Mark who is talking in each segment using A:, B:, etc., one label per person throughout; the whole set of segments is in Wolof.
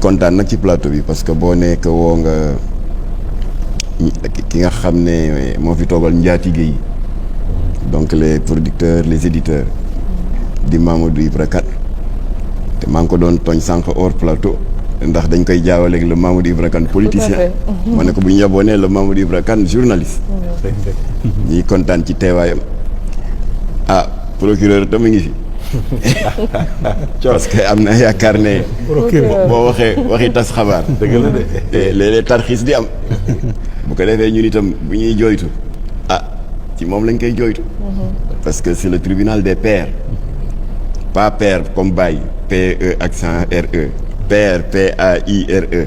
A: kontaan nag ci plateau bi parce que boo nekk woo nga ki nga xam ne moo fi toogal njaatige yi donc les producteurs les éditeurs di Mamadou Ibra Kane te maa ngi ko doon tooñ sànq hors plateau ndax dañ koy jaawaleeg le Mamadou Ibra Kane politicien ma ne ko bu ñu yaboo ne le Mamadou Ibra Kane journaliste ñi kontaan ci teewaayam procureur dama ngi fi parce que am na yaakaar ne boo waxi tas xabaar dëgg la de léeg-léeg tarxiis di am bu ko defee ñun itam bu ñuy jooytu ci moom lañ koy jooytu parce que c'est le tribunal des pairs pas père comme Baye P-E accent R-E père P-A-I-R-E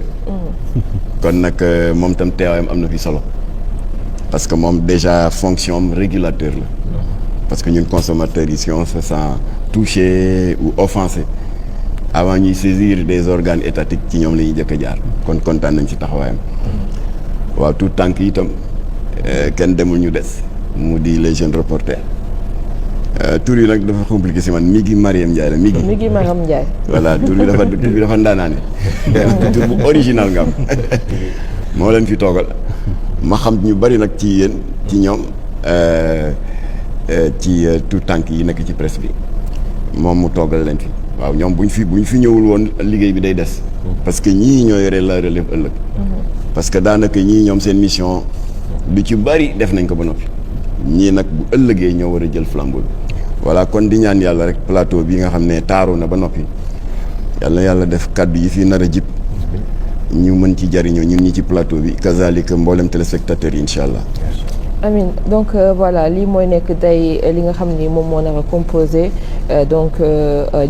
A: kon nag moom tam teewaayam am na fi solo parce que moom déjà fonction am régulateur la parce que ñun consommateurs yi si on se sent touché ou offensé avant ñuy saisir des organes étatiques ci ñoom la ñuy jëkk a jaar kon kontaan nañ ci taxawaayam waaw tout tànk itam kenn demul ñu des mu di les jeunes reporters tur yi nag dafa compliqué si man Migui Mariam Ndiaye la Migui
B: Mariam Ndiaye
A: voilà tur bi dafa ndaanaane tur bu original nga am moo leen fi toogal ma xam ñu bari nag ci yéen ci ñoom ci tout tànk yi nekk ci presse bi moom mu toogal leen fi waaw ñoom buñ fi ñëwul woon liggéey bi day des parce que ñii ñoo yore la relève ëllëg parce que daanaka ñii ñoom seen mission lu ci bari def nañ ko ba noppi ñii nag bu ëllëgee ñoo war a jël flambeau bi voilà kon di ñaan yàlla rek plateau bi nga xam ne taaru na ba noppi yàlla def kàddu yi fi nar a jib ñu mën ci jariñoo ñun ñi ci plateau bi kazalika mboolem téléspectateurs yi incha allah.
B: Amin donc voilà lii mooy nekk tey li nga xam ni moom moo nar a composé donc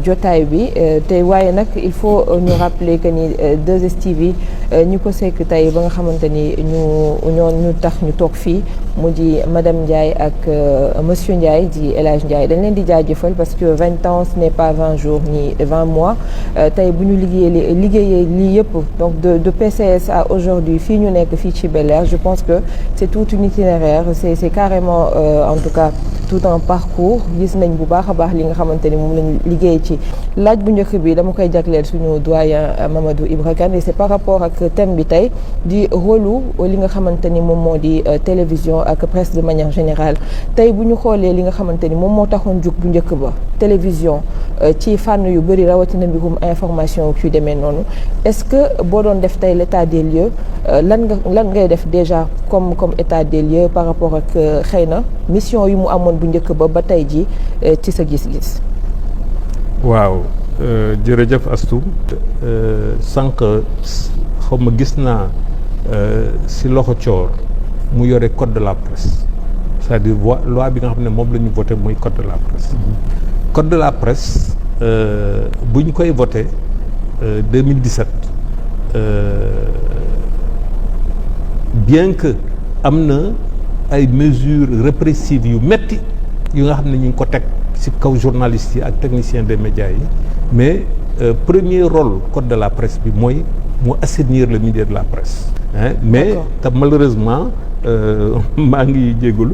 B: jotaay bi te waaye nag il faut ñu rappeler que ni 2STV ñu ko sekk tey ba nga xamante ni ñu tax ñu toog fii mu di madame Ndiaye ak monsieur Ndiaye di El Hadj Ndiaye dañ leen di jaajëfal parce que 20 ans ce n'est pas 20 jours ni 20 mois tey bu ñu liggéeyee lii yëpp donc de PCS à aujourd'hui fii ñu nekk fii ci Bel Air je pense que c'est tout un itinéraire c'est carrément en tout cas tout un parcours gis nañ bu baax a baax li nga xamante ni moom lañ liggéey ci laaj bu njëkk bi dama koy jagleel suñu doyen Mamadou Ibra Kane et c'est par rapport ak thème bi tey di rôlu li nga xamante ni moom moo di télévision ak presse de manière générale tey bu ñu xoolee li nga xamante ni moom moo taxoon jug bu njëkk ba télévision ci fànn yu bëri rawatina mbirum information yu demee noonu est-ce que boo doon def tey l'état des lieux lan ngay def déjà comme état des lieux par rapport ak xëy na mission yu mu amoon bu njëkk ba tey ji ci sa gis-gis.
C: waaw jërëjëf Astou sànq xaw ma gis naa si loxo coor mu yore code de la presse c'est-à-dire loi bi nga xam ne moom la ñu voté mooy code de la presse. code de la presse bu ñu koy voté 2017 bien que am na ay mesures répressives yu metti yu nga xam ne ñu ngi ko teg ci kaw journalistes yi ak techniciens des médias yi mais premier rôle code de la presse bi mooy mu assainir le milieu de la presse mais te malheureusement maa ngi jégalu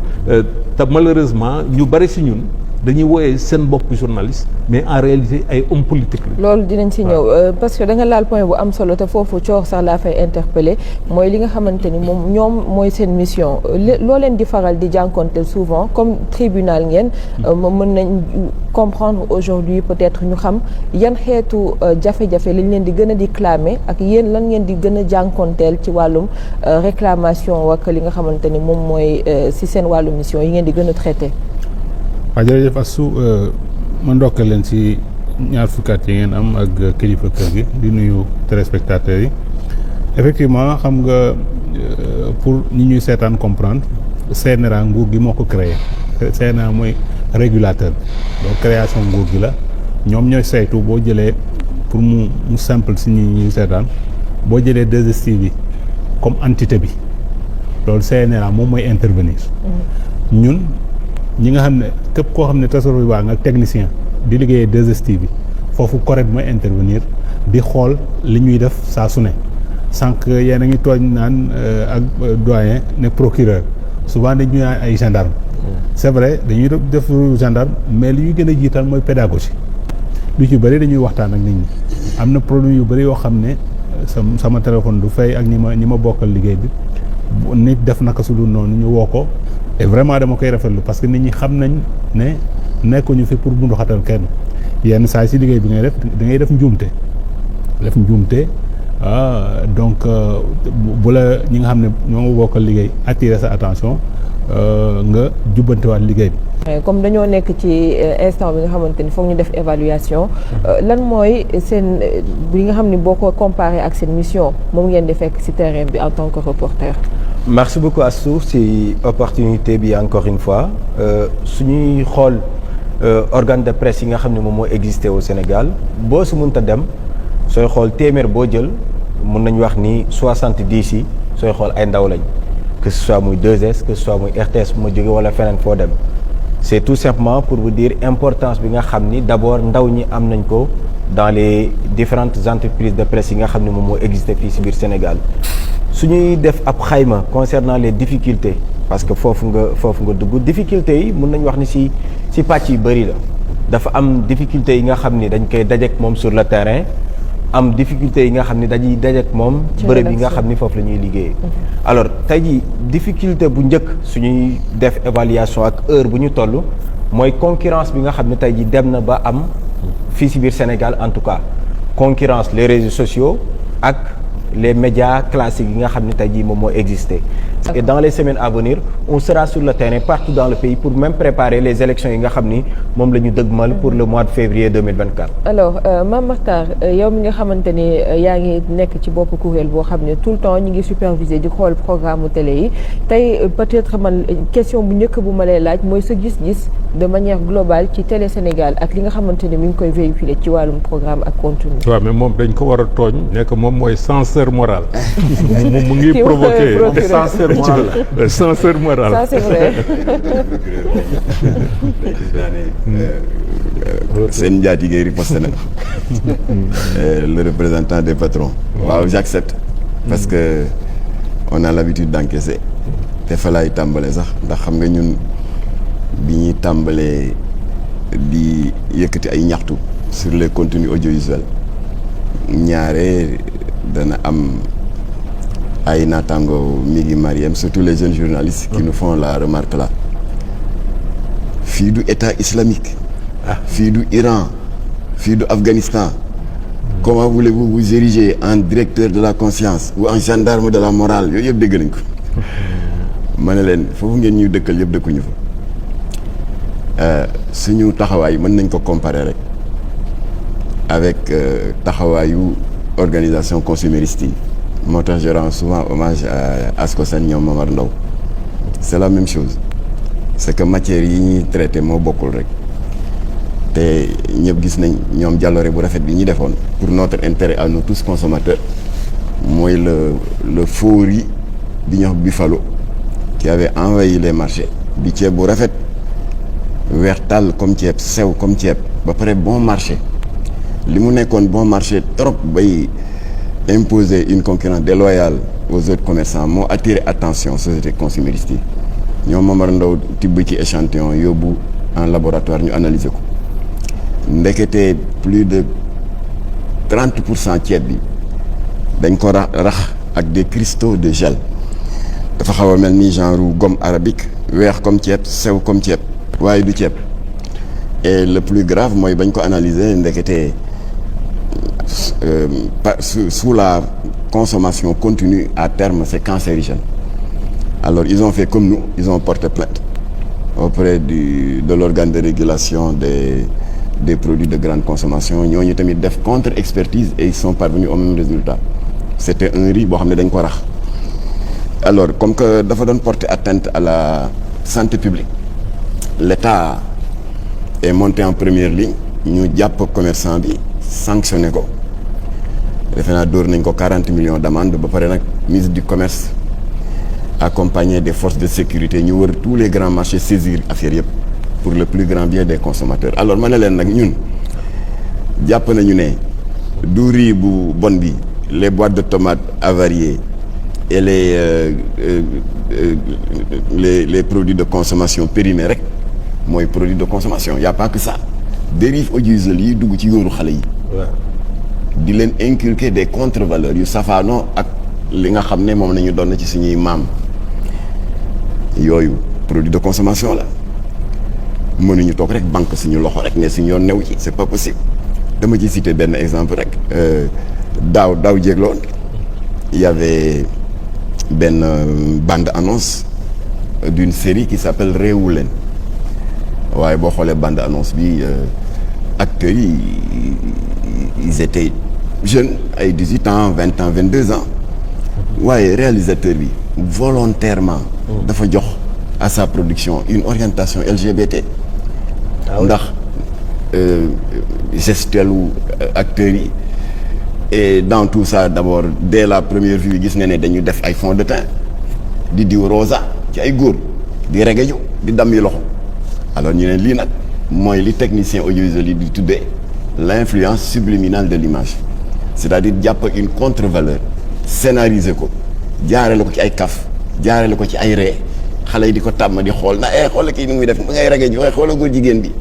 C: te malheureusement ñu bari ci ñun dañuy wooyee seen bopp journaliste mais en réalité ay hommes politiques la.
B: loolu dinañ ci ñëw parce que da nga laal point bu am solo te foofu coor sax laa fay interpeller mooy li nga xamante ni moom ñoom mooy seen mission loo leen di faral di jànkonteel souvent comme tribunal ngeen. mën nañ comprendre aujourd'hui peut-être ñu xam yan xeetu jafe-jafe lañ leen di gën a di clamer ak yéen lan ngeen di gën a jànkonteel ci wàllum réclamation ak li nga xamante ni moom mooy si seen wàllu mission yi ngeen di gën a traité.
D: waaw jërëjëf Astou ma ndokkal leen ci ñaar fukkaat yi ngeen am ak kilifa kër gi di nuyu téléspectateurs yi effectivement xam nga pour ñi ñuy seetaan comprendre CNRA nguur gi moo ko créé CNRA mooy régulateur donc création nguur gi la ñoom ñooy saytu boo jëlee pour mu simple si ñuy seetaan boo jëlee 2STV comme entité bi loolu CNRA moom mooy intervenir ñun ñi nga xam ne képp koo xam ne tasaro waa nga technicien di liggéeyee 2STV foofu correct mooy intervenir di xool li ñuy def saa su ne sànq yéen a ngi tooñ naan ak doyen ne procureur souvent dañuy naan ay gendarme c'est vrai dañuy def gendarme mais li ñuy gën a jiital mooy pédagogie lu ci bëri dañuy waxtaan ak nit ñi am na problème yu bëri yoo xam ne sama téléphone du fay ak ñi ma bokkal liggéey bi nit def naka su dul noonu ñu woo ko et vraiment dama koy rafetlu parce que nit ñi xam nañ ne nekkuñu fi pour bundu xatal kenn yenn saa yi si liggéey bi ngay def njuumte donc bu la ñi nga xam ne ñoo ma bokkal liggéey attirer sa attention nga jubbantewaat liggéey bi.
B: comme dañoo nekk ci instant bi nga xamante ni foog ñu def évaluation lan mooy seen bi nga xam ni boo ko comparé ak seen mission moom ngeen di fekk ci terrain bi en tant que reporter.
E: merci beaucoup Astou ci opportunité bi encore une fois suñuy xool organe de presse yi nga xam ne moom moo existé au Sénégal boo su mënta dem sooy xool téeméer boo jël mun nañu wax ni 70 yi sooy xool ay ndaw lañ que ce soit muy 2S que ce soit muy RTS bu ma jóge wala feneen foo dem. c'est tout simplement pour vous dire importance bi nga xam ni d'abord ndaw ñi am nañ ko dans les différentes entreprises de presse yi nga xam ne moom moo existé fii ci biir Sénégal su ñuy def ab xayma concernant les difficultés parce que foofu nga dugg difficultés yi mun nañu wax ni ci pàcc yu bëri la dafa am difficultés yi nga xam ni dañ koy dajeek moom sur le terrain am difficultés yi nga xam ni dañuy dajeek moom bërëb yi nga xam ni foofu la ñuy liggéeyee alors tey jii difficulté bu njëkk suñuy def évaluation ak heure bu ñu toll mooy concurrence bi nga xam ne tey jii dem na ba am fii ci biir Sénégal en tout cas concurrence les réseaux sociaux ak les médias classiques yi nga xam ne tey jii moom moo existé et dans les semaines à venir on sera sur le terrain partout dans le pays pour même préparer les élections yi nga xam ni moom la ñu dëgmal pour le mois de février 2024.
B: alors Mame Mactar yow mi nga xamante ni yaa ngi nekk ci bopp kuréel boo xam ne tout le temps ñu ngi superviser di xool programme mu télé yi tey peut-être man question bu njëkk bu ma lay laaj mooy sa gis-gis de manière globale ci télé Sénégal ak li nga xamante ni mi ngi koy véhiculer ci wàllum programme ak contenu.
C: waaw mais moom dañ ko war a tooñ nekk moom mooy censeur moral. mu ngi provoqué censeur moral. Censeur moral.
B: Ça c'est vrai.
A: seen njaatige riposte na le représentant des patrons. waaw j'accepte parce que on a l'habitude d'encaisser te fa laay tàmbale sax ndax xam nga ñun bi ñuy tàmbalee di yëkkati ay ñaxtu sur les contenus audiovisuels ñaare dana am ay naataango mi ngi Mariam surtout les jeunes journalistes qui nous font la remarque là fii du état islamique fii du Iran fii du Afghanistan comment voulez-vous vous ériger en directeur de la conscience ou en gendarme de la morale yooyu yëpp dégg nañ ko ma ne leen foofu ngeen ñuy dëkkal yëpp dëkkuñu fa suñu taxawaay mën nañ ko comparer rek avec taxawaayu organisation consumériste yi moo tax je rends souvent hommage à Ascosen ñoom Momar Ndao c'est la même chose c'est que matière yi ñuy traité moo bokkul rek te ñëpp gis nañ ñoom jàllore bu rafet bi ñuy defoon pour notre intérêt à nous tous consommateurs mooy le faux riz bi ñuy wax Buffalo qui avait envahi les marchés di ceeb bu rafet weex tàll comme ceeb sew comme ceeb ba pare bon marché li mu nekkoon bon marché trop bay imposer une concurrence déloyale aux autres commerçants moo attiré attention société consumériste yi ñoom Momar Ndao tibb ci échantillon yóbbu en laboratoire ñu analyser ko ndekete plus de 30% ceeb bi dañ ko rax ak des cristaux de gel dafa xaw a mel ni genre gomme arabique weex comme ceeb sew comme ceeb waaye du ceeb et le plus grave mooy bañ ko analyser ndekete sous la consommation continue à terme c'est cancérigène alors ils ont fait comme nous ils ont porté plainte auprès de l'organe de régulation des produits de grande consommation ñooñu tamit def contre-expertise et ils sont parvenus au même résultat c'était un riz boo xam ne dañ ko rax alors comme que dafa doon porter atteinte à la santé publique l'État est monté en première ligne ñu jàpp commerçant bi sanctionné ko defe naa dóor nañ ko 40 millions d'amende ba pare nag ministre du commerce accompagné des forces de sécurité ñu wër tous les grands marchés saisir affaire yëpp pour le plus grand bien des consommateurs alors ma ne leen nag ñun jàpp nañu ne du riz bu bon bi les boîtes de tomates avariées et les produits de consommation périmés rek mooy produit de consommation y a pas que ça dérive audiovisuelle yi dugg ci yóoru xale yi di leen inculquer des contre-valeurs yu safaanoo ak li nga xam ne moom la ñu doon ci suñuy maam yooyu produit de consommation la mënuñu toog rek banque suñu loxo rek ne suñu yoon new ci c'est pas possible. dama ci citer benn exemple rek daaw jéegloon il y avait benn bande annonce d'une série qui s'appelle Réewu Leen waaye boo xoolee bande annonce bi acteurs yi ils étaient jeunes ay 18 ans 20 ans 22 ans waaye réalisateur bi volontairement dafa jox à sa production une orientation LGBT ndax gestuelle acteurs yi et dans tout ça d'abord dès la première vue gis nga ne dañu def ay fond de teint di diw rosa ci ay góor di regeju di dam yi loxo alors ñu ne lii nag mooy li technicien audiovisuel yi di tuddee l'influence subliminale de l'image c'est-à-dire jàpp une contre-valeur scénariser ko jaarale ko ci ay kaf jaarale ko ci ay ree xale yi di ko tàmm di xool na xoola kii ni muy def mu ngay regeju waaye xoola góor jigéen bi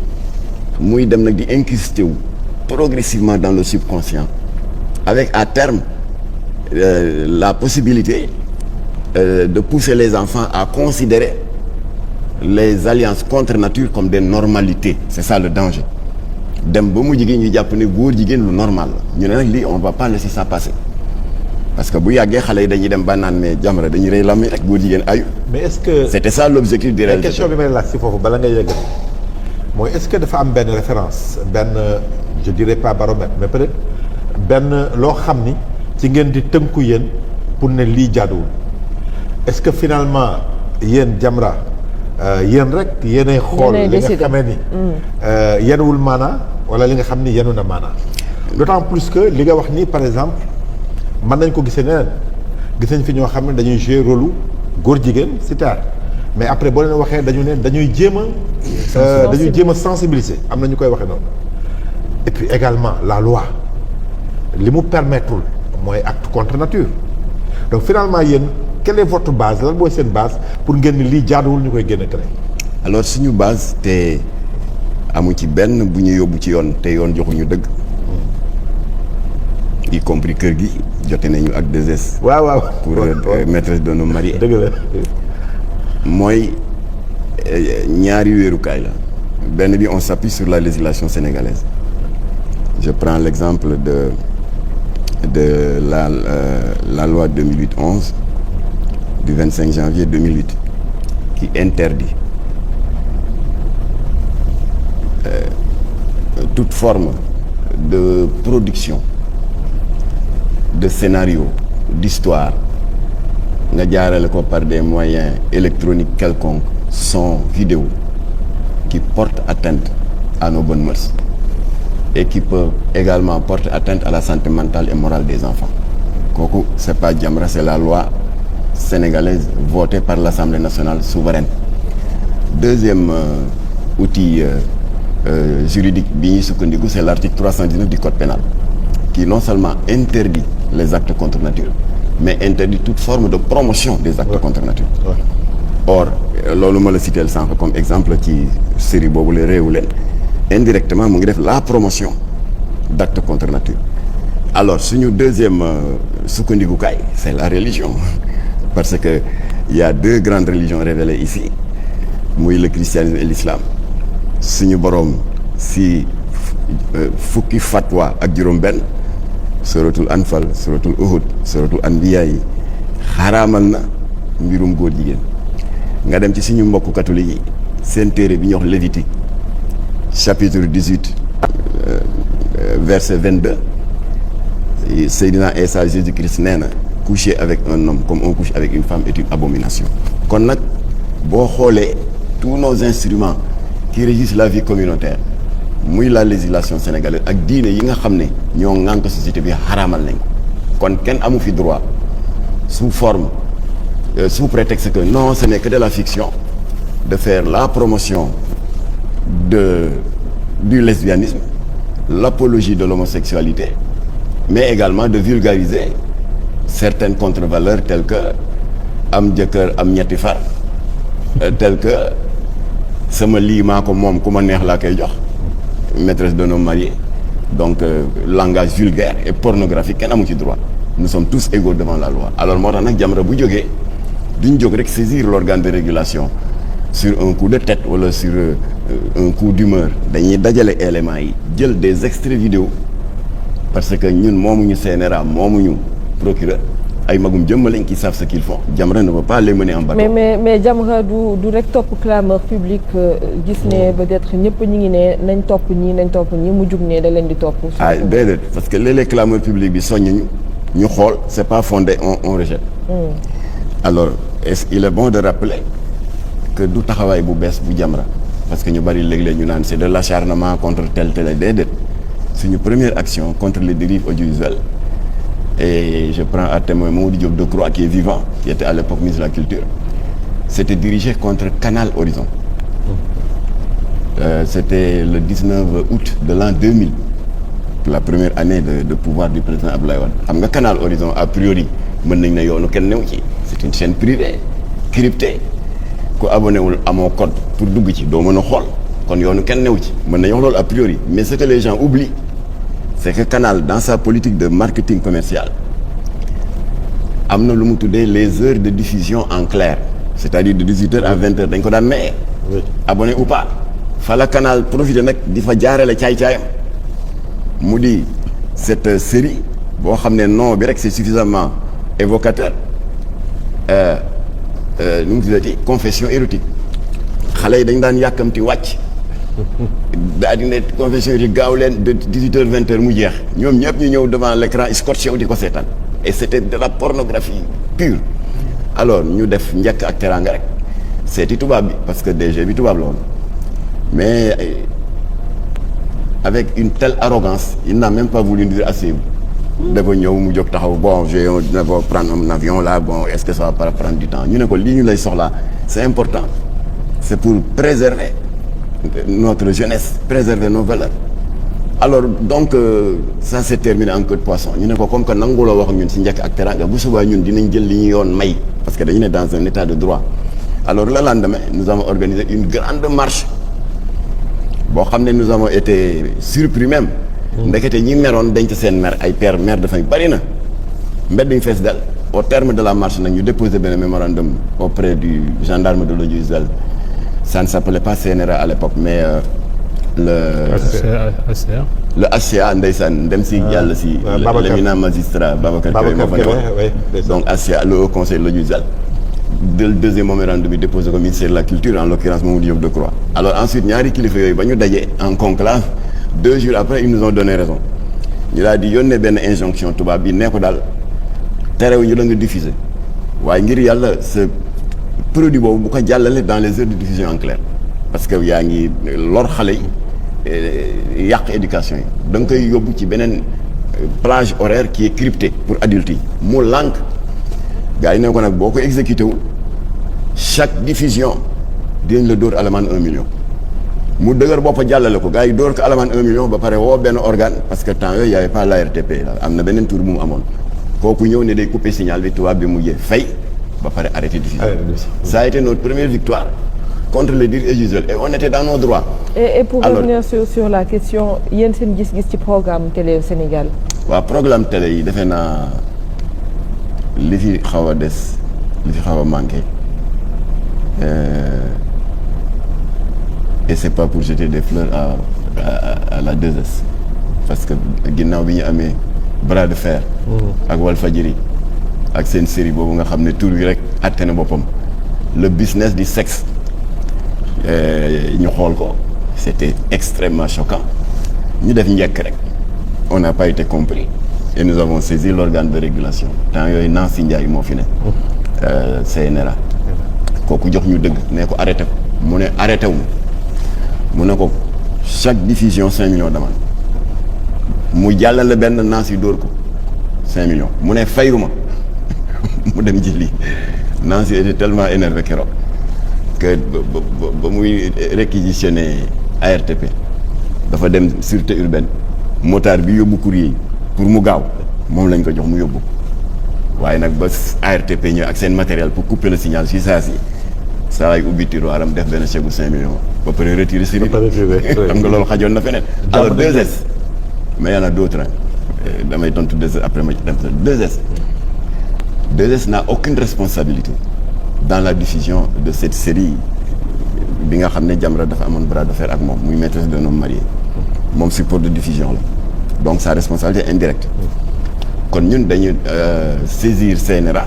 A: muy dem nag di incrusté wu progressivement dans le subconscient avec à terme la possibilité de pousser les enfants à considérer les alliances contre nature comme des normalités c'est ça le danger dem ba mu jigéen ñu jàpp ne góor jigéen lu normal la ñu ne nag lii on va pas laisser ça passer parce que bu yàggee xale yi dañuy dem ba naan mais Jamra dañuy rey lammi rek góor jigéen ayu
F: mais est-ce que
A: c'était ça l'objectif du réalisateur.
F: question bi may laaj si foofu bala ngay yeggal mooy est-ce que dafa am benn référence benn je dirais pas baromètre mais peut-être benn loo xam ni ci ngeen di tënku yéen pour ne lii jaaduwul est-ce que finalement yéen Jamra yéen rek yéenay xool li nga xamee ni yenuwul maanaa wala li nga xam ni yenu na maanaa d'autant plus que li nga wax ni par exemple mën nañ ko gisee neneen gis nañ fi ñoo xam ne dañuy jouer rôle góor jigéen ci théâtre mais après boo leen waxee dañuy jéem a sensibiliser am na ñu koy waxee noonu et puis également la loi li mu permettrul mooy acte contre nature donc finalement yéen quelle est votre base lan mooy seen base pour ngeen ni lii jaaduwul ñu koy génn créé.
A: alors suñu base te amu ci benn bu ñu yóbbu ci yoon te yoon joxuñu dëgg y compris kër gi jote nañu ak 2S.
F: waaw
A: pour maîtresse d'un homme marié.
F: dëgg la
A: mooy ñaari wéerukaay la benn bi on s'appuie sur la législation sénégalaise je prends l'exemple de la loi 2008-11 du 25 janvier 2008 qui interdit toute forme de production de scénario d'histoire nga jaarale ko par des moyens électroniques quelconques son vidéo qui portent atteinte à nos bonnes mœurs et qui peuvent également porter atteinte à la santé mentale et morale des enfants kooku c'est pas Jamra c'est la loi sénégalaise votée par l'Assemblée nationale souveraine deuxième outil juridique bi ñuy sukkandiku c'est l'article 319 du code pénal qui non seulement interdit les actes contre nature mais interdit toute forme de promotion des actes contre nature or loolu ma la citeel sànq comme exemple ci série boobu la Réewu Leen indirectement mu ngi def la promotion d'actes contre nature alors suñu deuxième sukkandikukaay c'est la religion parce que il y a deux grandes religions révélées ici muy le christianisme et l'islam suñu boroom si fukki fatwa ak juróom-benn suratul anfal suratul uhud suratul anbiya yi xaraamal na mbirum góor jigéen nga dem ci suñu mbokku catholique yi seen téere bi ñuy wax Lévitique chapitre 18 verset 22 Seydina Isa Jésus-Christ nee na coucher avec un homme comme on couche avec une femme est une abomination kon nag boo xoolee tous nos instruments qui régissent la vie communautaire muy la législation sénégalaise ak diine yi nga xam ne ñoo ŋànk société bi xaraamal nañ ko kon kenn amu fi droit sous forme sous prétexte que non ce n'est que de la fiction de faire la promotion du lesbianisme l'apologie de l'homosexualité mais également de vulgariser certaines contre-valeurs telles que am jëkkër am ñetti far telles que sama lii maa ko moom ku ma neex laa koy jox maîtresse d'un homme marié donc langage vulgaire et pornographique kenn amu ci droit nous sommes tous égaux devant la loi alors moo tax nag Jamra bu jógee duñ jóg rek saisir l'organe de régulation sur un coup de tête wala sur un coup d'humeur dañuy dajale éléments yi jël des extraits vidéo parce que ñun moomuñu CNRA moomuñu procureur ay magum jëmm lañ qui savent ce qu'ils font Jamra ne peut pas les mener en bateau.
B: mais Jamra du rek topp clameur public gis ne peut-être ñëpp ñi ngi ne nañ topp ñi mu jug ne da leen di topp.
A: ah déedéet parce que léeg-léeg clameur publique bi soññ ñu xool c'est pas fondé on rejette. alors il est bon de rappeler que du taxawaay bu bees bu Jamra parce que ñu bari léeg-léeg ñu naan c'est de l'acharnement contre tel déedéet suñu première action contre les dérives audiovisuelles. Et je prends à témoin Mamadou Diop Decroix qui est vivant, qui était à l'époque ministre de la Culture. C'était dirigé contre Canal Horizon. C'était le 19 août de l'an 2000, la première année de pouvoir du président Abdoulaye Wade. Xam nga Canal Horizon a priori mën nañ ne yoonu kenn new ci. C'est une chaîne privée, cryptée. ku abonné wul amoo code pour dugg ci doo mën a xool kon yoonu kenn new ci mën nañu wax loolu a priori. Mais ce que les gens oublient, c'est que Canal dans sa politique de marketing commercial am na lu mu tuddee les heures de diffusion en clair c'est-à-dire de 18h à 20h dañ ko daan maye. abonné ou pas fa la Canal profité nag di fa jaarale caay-caayam mu di cette série boo xam ne nom bi rek c'est suffisamment évocateur nu mu tuddati confession érotique xale yi dañ daan yàkkamti wàcc daa di ne confession yi gaaw leen de 18h 20h mu jeex ñoom ñëpp ñu ñëw devant l'écran scotché wu di ko seetaan et c'était de la pornographie pure alors ñu def njëkk ak teraanga rek seeti tubaab bi parce que DG bi tubaab la woon mais avec une telle arrogance il n'a même pas voulu nous dire asseyez-vous dafa ñëw mu jóg taxaw bon je vais prendre un avion là bon est-ce que ça va pas prendre du temps ñu ne ko lii ñu lay soxlaa c'est important c'est pour préserver notre jeunesse préserver nos valeurs alors donc ça s'est terminé en queue de poisson ñu ne ko comme que nanguloo wax ñun ci njëkk ak teraanga bu subaa ñun dinañ jël li ñu yoon may parce que dañu ne dans un état de droit alors le lendemain nous avons organisé une grande marche boo xam ne nous avons été surpris même ndekete ñi meroon denc seen mer ay père mère de famille bari na mbedd ñu fees del au terme de la marche nag ñu déposé benn mémorandum auprès du gendarme de l'audiovisuel. Ça ne s'appelait pas CNRA à l'époque mais le HCA ndeysaan ndem si yàlla si l'éminent magistrat Babacar Kébé moo fa nekkoon donc HCA le Haut Conseil de l'audiovisuel le deuxième mémorandum bi déposé ko ministère de la culture en l'occurrence Mamadou Diop Decroix alors ensuite ñaari kilifa yooyu ba ñu dajee en conclave 2 jours après ils nous ont donné raison ñu daal di yónnee benn injonction tubaab bi nee ko daal terew ñu la nga diffuser waaye ngir yàlla sa produit boobu bu ko jàllale dans les heures de diffusion en clair parce que yaa ngi lor xale yi yàq éducation yi da nga koy yóbbu ci beneen plage horaire qui est cryptée pour adultes yi mu lànk gars yi ne ko nag boo ko exécuté wul chaque diffusion dinañ la dóor alamaan 1 million mu dëgër boppa jàllale ko gars yi dóor ko alamaan 1 million ba pare woo benn organe parce que temps yooyu y avait pas l'ARTP la am na beneen tour bu mu amoon kooku ñëw ne day couper signal bi tubaab bi mujjee fay ba pare arrêter diffusion. Ça a été notre première victoire contre les dérives audiovisuelles et on était dans nos droits.
B: Et pour alors, revenir sur la question yéen seen gis-gis ci programme télé Sénégal.
A: waaw programme télé yi defe naa li fi xaw a des li fi xaw a manqué et c'est pas pour jeter des fleurs à la 2S parce que ginnaaw bi ñu amee bras de fer. ak Walfadjri ak seen série boobu nga xam ne tur bi rek atte na boppam le business du sexe ñu xool ko c'était extrêmement choquant ñu def njëkk rek on n'a pas été compris et nous avons saisi l'organe de régulation temps yooyu Nancy Ndiaye moo fi ne CNRA kooku jox ñu dëgg ne ko arrêté ko mu ne arrêté wu mu ne ko chaque diffusion 5 millions d'amende mu jàllale benn Nancy dóor ko 5 millions mu ne fayuma mu dem jëli Nancy était tellement énervé keroog que ba muy réquisitionner ARTP dafa dem sûreté urbaine motard bi yóbbu courrier pour mu gaaw moom lañ ko jox mu yóbbu waaye nag ba ARTP ñëw ak seen matériel pour couper le signal si saa si saa waay ubbi tiroiram def benn chèque bu 5 millions ba pare retirer série xam nga loolu xajoon na feneen alors 2S mais y en a d'autres damay tontu 2S après ma ci dem 2S n'a aucune responsabilité dans la diffusion de cette série bi nga xam ne Jamra dafa amoon bras de fer ak moom muy maîtresse d'un homme marié moom support de diffusion la donc sa responsabilité indirecte kon ñun dañu saisir CNRA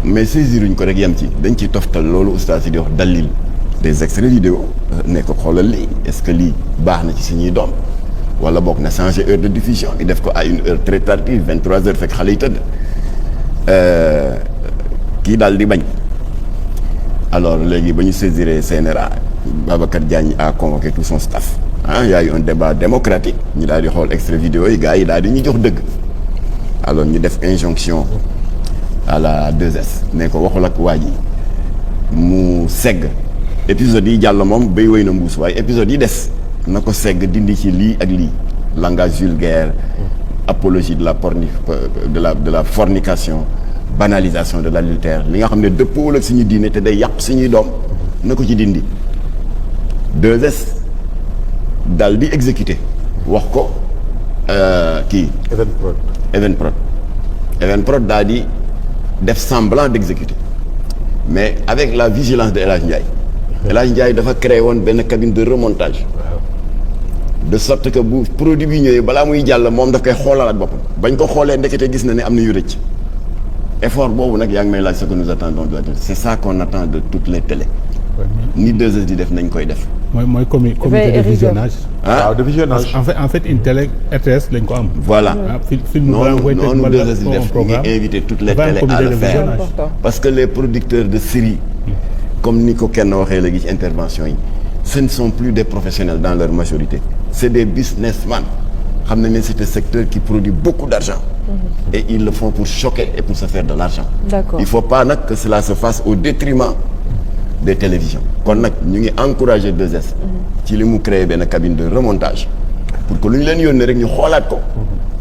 A: mais saisiruñ ko rek yem ci dañ ciy toftal loolu oustaz yi di wax dalil des extraits vidéo ne ko xoolal lii est-ce que lii baax na ci suñuy doom wala boog na changer heure de diffusion ñu def ko à une heure très tardive 23 heures fekk xale yi tëdd kii daal di bañ alors léegi ba ñu saisiré CNRA Babacar Diagne a convoqué tout son staff il y a eu un débat démocratique ñu daal di xool extrait vidéo yi gars yi daal di ñu jox dëgg alors ñu def injonction à la 2S ne ko waxul ak waa ji mu segg épisode yi jàll moom béy wéy na mbuus waaye épisode yi des na ko segg dindi ci lii ak lii langage vulgaire apologie de la fornication banalisation de l'adultère li nga xam ne dëppoo ak suñu diine te day yàq suñuy doom na ko ci dindi 2S dal di exécuter wax ko kii Evenprod daal di def semblant d'exécuter mais avec la vigilance de El Hadj Ndiaye El Hadj Ndiaye dafa créé woon benn cabine de remontage de sorte que bu produit bi ñëwee balaa muy jàll moom daf koy xoolalaat boppam bañ ko xoolee ndekete gis na ne am na yu rëcc effort boobu nag yaa ngi may laaj ce que nous attendons c'est ça qu'on attend de toutes les télés ni 2S di def nañ koy def
D: mooy comité de visionnage
F: waaw de visionnage
D: en fait une télé RTS lañ ko am
A: voilà noonu 2S di def ñu ngi invité toutes les télés à le faire parce que les producteurs de séries comme ni ko kenn waxee léegi ci intervention yi ce ne sont plus des professionnels dans leur majorité c'est des businessmen xam nañ ne c'est un secteur qui produit beaucoup d'argent et ils le font pour choquer et pour se faire de l'argent il faut pas nag que cela se fasse au détriment des télévisions kon nag ñu ngi encourager 2S ci li mu créer benn cabine de remontage pour que lu ñu leen yónnee rek ñu xoolaat ko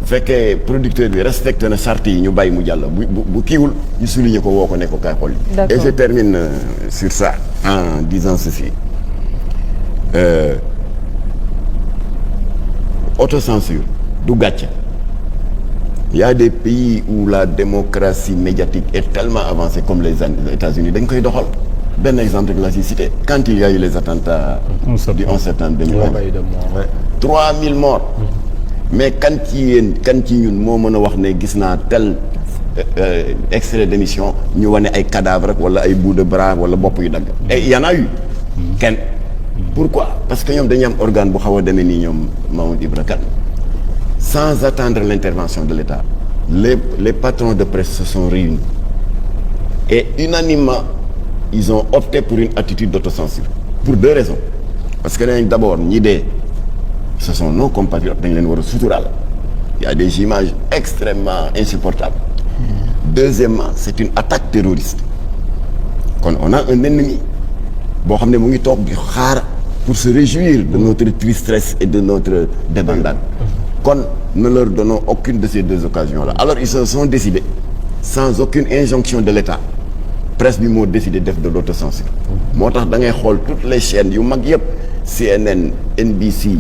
A: bu fekkee producteur bi respecté na charte yi ñu bàyyi mu jàll bu kiiwul ñu souligner ko woo ko ne ko kaay xool et je termine sur ça en disant ceci autocensure du gàcce il y a des pays où la démocratie médiatique est tellement avancée comme les États-Unis dañ koy doxal benn exemple que la ci cité quand il y a eu les attentats du 11 septembre 2001 3000 morts mais kan ci ñun moo mën a wax ne gis naa tel extrait d'émission ñu wane ay cadavres wala ay bouts de bras wala bopp yu dagg et il y en a eu kenn pourquoi parce que ñoom dañuy am organe bu xaw a demee nii ñoom Mamadou Ibra Kane sans attendre l'intervention de l'État les patrons de presse se sont réunis et unanimement ils ont opté pour une attitude d'autocensure pour deux raisons parce que dañ d'abord ñi dee ce sont nos compatriotes dañ leen war a suturaal il y a des images extrêmement insupportables deuxièmement c'est une attaque terroriste kon on a un ennemi boo xam ne mu ngi toog di xaar pour se réjouir de notre tristesse et de notre débandade kon ne leur donnons aucune de ces deux occasions là alors ils se sont décidés sans aucune injonction de l'État presse bi moo décidé def de l'autocensure moo tax da ngay xool toutes les chaînes yu mag yëpp CNN NBC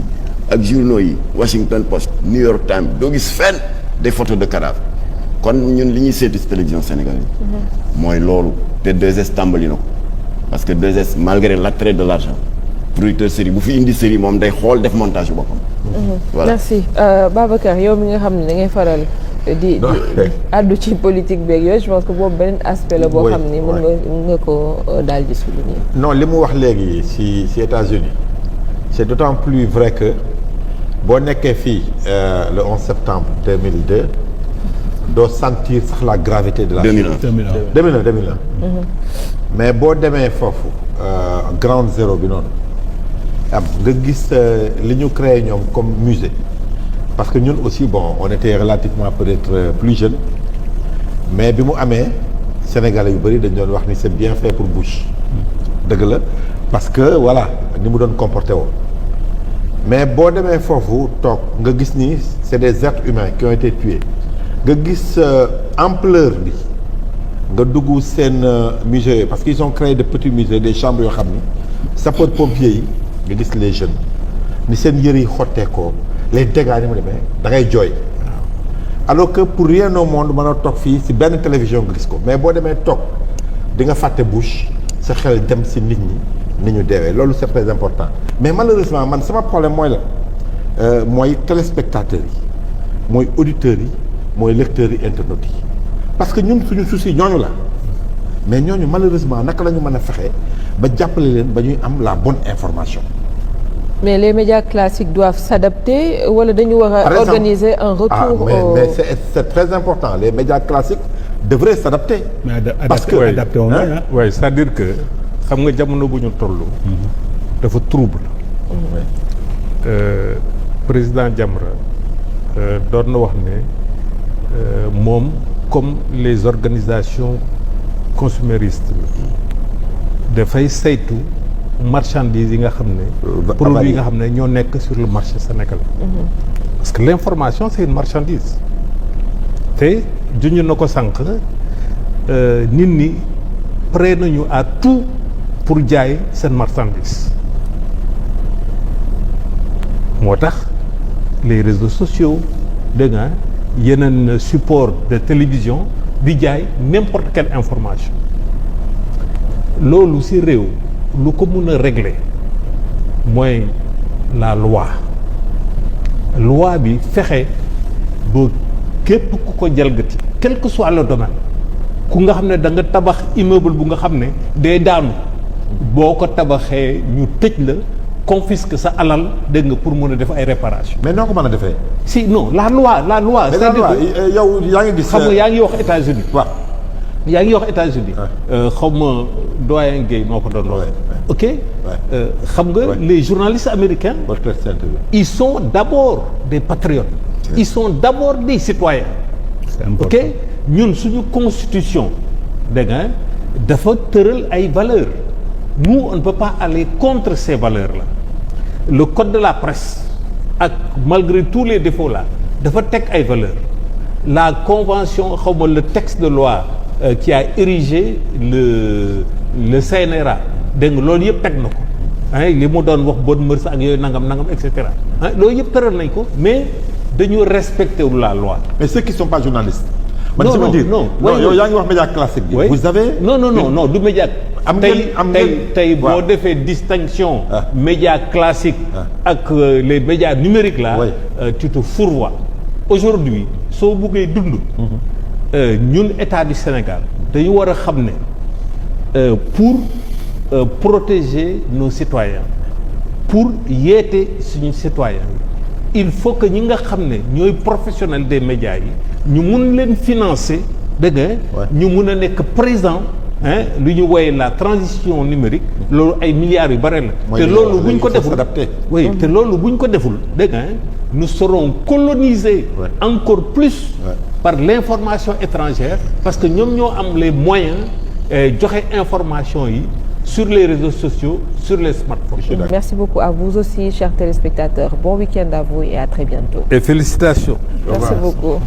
A: ak journaux yi Washington Post New York Times doo gis fenn des photos de cadavres kon ñun li ñuy seetu ci télévision sénégalaise mooy loolu te 2S tàmbali na ko parce que 2S malgré l'attrait de l'argent producteur série bu fi indi série moom day xool def montage yu boppam voilà
B: merci Babacar yow mi nga xam ne da ngay faral di àddu ci politique beeg yooyu je pense que boobu beneen aspect la boo xam ni mën nga ko daal di souligner
F: non li mu wax léegi ci États-Unis c'est d'autant plus vrai que boo nekkee fii le 11 septembre 2002 doo sentir sax la gravité de la 2001 mais boo demee foofu Ground Zero bi noonu am nga gis li ñu créé ñoom comme musée parce que ñun aussi bon on était relativement peut-être plus jeunes mais bi mu amee Sénégalais yu bëri dañ doon wax ni c'est bien fait pour Bush dëgg la parce que voilà ni mu doon comporté woo mais boo demee foofu toog nga gis ni c'est des êtres humains qui ont été tués nga gis ampleur bi nga dugg seen musée parce qu'ils ont créé de petits musées des chambres yoo xam ni sapeurs-pompiers yi nga gis les jeunes ni seen yëre yi xotteekoo les dégâts ni mu demee da ngay jooy. alors que pour rien au monde mën a toog fii si benn télévision nga gis ko mais boo demee toog di nga fàtte Bush sa xel dem si nit ñi ni ñu deewee loolu c'est très important mais malheureusement man sama problème mooy la mooy téléspectateurs yi mooy auditeurs yi mooy lecteurs yi internautes yi parce que ñun suñu souci ñooñu la mais ñooñu malheureusement naka la ñu mën a fexe ba jàppale leen ba ñuy am la bonne information.
B: mais les médias classiques doivent s'adapter wala dañu war a organiser un retour
F: mais c'est très important les médias classiques devraient s'adapter.
D: parce que adapté woon na
C: oui c'est-à-dire que xam nga jamono bu ñu toll. dafa trouble. président Jamra doon na wax ne moom comme les organisations consuméristes dafay saytu marchandises yi nga xam ne produits yi nga xam ne ñoo nekk sur le marché sénégalais. parce que l'information c'est une marchandise te juñu na ko sànq nit ñi prêt nañu à tout pour jaay seen marchandise moo tax les réseaux sociaux dégg nga yeneen support de télévision di jaay n'importe quelle information loolu ci réew lu ko mën a régler mooy la loi bi fexe ba képp ku ko jalgati quel que soit le domaine ku nga xam ne da nga tabax immeuble bu nga xam ne day daanu boo ko tabaxee ñu tëj la confisque sa alal dégg nga pour mën a def ay réparation
F: mais noo ko mën a defee.
C: si non la loi.
F: mais la loi yow yaa ngi gis.
C: xam nga yaa ngi wax États-Unis
F: waaw.
C: yaa ngi wax États-Unis xaw ma doyen Guèye moo ko doon wax. ok xam nga les journalistes américains. ils sont d'abord des patriotes. ils sont d'abord des citoyens.
D: c'est important.
C: ok ñun suñu constitution dégg nga dafa tëral ay valeurs. nous on ne peut pas aller contre ces valeurs-là. le code de la presse ak malgré tous les défauts là dafa teg ay valeurs. la convention xaw ma le texte de loi qui a érigé le CNRA dégg nga loolu yëpp teg na ko li mu doon wax bonne mœurs ak yooyu nangam et cetera loolu yëpp tëral nañ ko mais dañu respecter la loi.
F: mais ceux qui sont pas journalistes.
C: non
F: yow yaa ngi wax média classique bi. vous avez
C: non du média. tey boo defee distinction. média classique. ak les médias numériques là. tu te fourvoies. aujourd'hui soo buggee dund. ñun état du Sénégal dañu war a xam ne pour protéger nos citoyens pour yeete suñu citoyens il faut que ñi nga xam ne ñooy professionnels des médias yi ñu mun leen financer dégg nga ñu mun a nekk présent lu ñu woowee la transition numérique loolu ay milliards yu bare la te loolu buñ ko deful te loolu buñ ko deful dégg nga nous serons colonisés encore plus par l'information étrangère parce que ñoom ñoo am les moyens joxe information yi sur les réseaux sociaux, sur les smartphones.
B: Merci beaucoup à vous aussi, chers téléspectateurs. Bon week-end à vous et à très bientôt.
C: Et félicitations.
B: Merci beaucoup.